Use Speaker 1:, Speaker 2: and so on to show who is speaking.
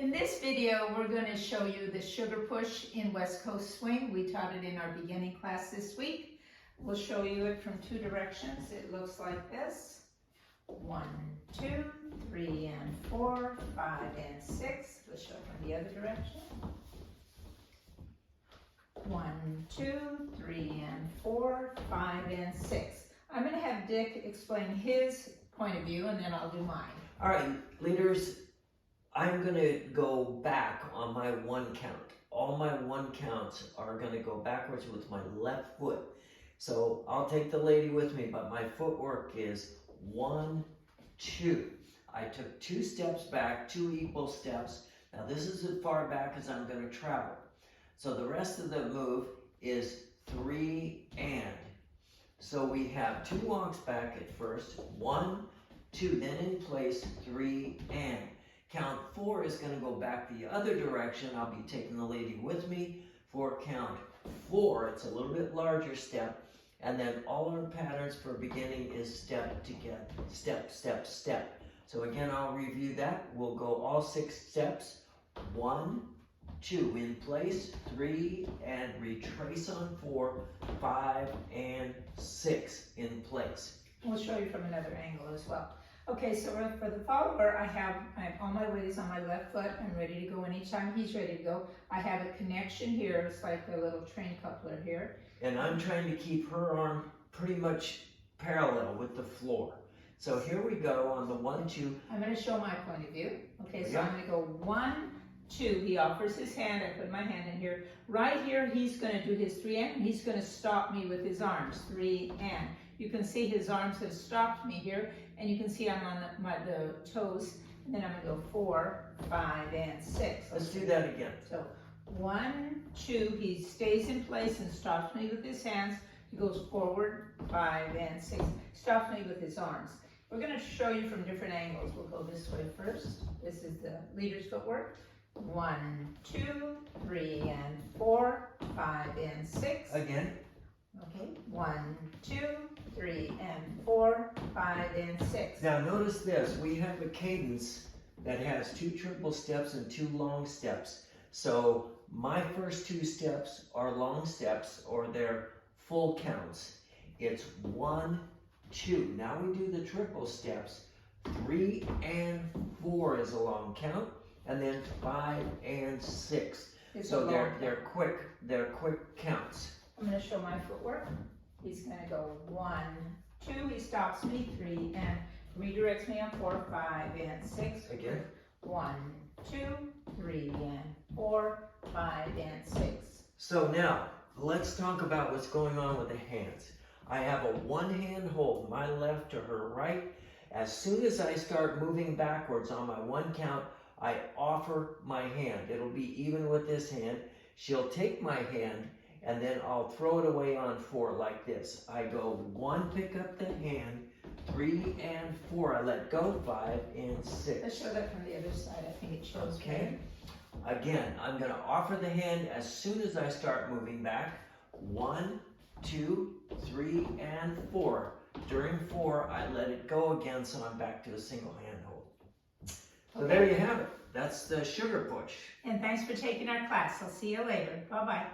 Speaker 1: In this video, we're going to show you the sugar push in West Coast Swing. We taught it in our beginning class this week. We'll show you it from two directions. It looks like this. 1, 2, 3, and 4, 5, and 6. We'll show it from the other direction. 1, 2, 3, and 4, 5, and 6. I'm going to have Dick explain his point of view, and then I'll do mine.
Speaker 2: All right, leaders, I'm going to go back on my one count. All my one counts are going to go backwards with my left foot. So I'll take the lady with me, but my footwork is 1, 2. I took 2 steps back, 2 equal steps. Now this is as far back as I'm going to travel. So the rest of the move is 3 and. So we have 2 walks back at first, 1, 2, then in place, 3 and. Count 4 is going to go back the other direction. I'll be taking the lady with me for count 4. It's a little bit larger step. And then all our patterns for beginning is step together, step, step, step. So again, I'll review that. We'll go all 6 steps. 1, 2, in place, 3, and retrace on 4, 5, and 6 in place.
Speaker 1: We'll show you from another angle as well. Okay, so for the follower, I have all my weight is on my left foot. I'm ready to go anytime he's ready to go. I have a connection here. It's like a little train coupler here.
Speaker 2: And I'm trying to keep her arm pretty much parallel with the floor. So here we go on the 1, 2.
Speaker 1: I'm going to show my point of view. Okay, so I'm going to go 1, 2. He offers his hand. I put my hand in here. Right here, he's going to do his 3 and. He's going to stop me with his arms. 3 and. You can see his arms have stopped me here. And you can see I'm on the toes. And then I'm going to go 4, 5, and 6.
Speaker 2: Let's do that again.
Speaker 1: So 1, 2, he stays in place and stops me with his hands. He goes forward, 5, and 6. Stops me with his arms. We're going to show you from different angles. We'll go this way first. This is the leader's footwork. 1, 2, 3, and 4, 5, and 6.
Speaker 2: Again.
Speaker 1: Okay, 1, 2, 3, and 4, 5, and 6.
Speaker 2: Now notice this. We have a cadence that has 2 triple steps and 2 long steps. So my first 2 steps are long steps, or they're full counts. It's 1, 2. Now we do the triple steps. 3 and 4 is a long count, and then 5 and 6. So they're quick counts.
Speaker 1: I'm going to show my footwork. He's going to go 1, 2. He stops me, 3 and redirects me on 4, 5, and 6.
Speaker 2: Again.
Speaker 1: 1, 2, 3, and 4, 5, and 6.
Speaker 2: So now, let's talk about what's going on with the hands. I have a one-hand hold, my left to her right. As soon as I start moving backwards on my 1 count, I offer my hand. It'll be even with this hand. She'll take my hand, and then I'll throw it away on 4 like this. I go 1, pick up the hand, 3 and 4. I let go, 5 and 6.
Speaker 1: Let's show that from the other side. I think it shows
Speaker 2: okay. Again, I'm going to offer the hand as soon as I start moving back. 1, 2, 3, and 4. During 4, I let it go again, so I'm back to a single hand hold. So there you have it. That's the sugar push.
Speaker 1: And thanks for taking our class. I'll see you later. Bye-bye.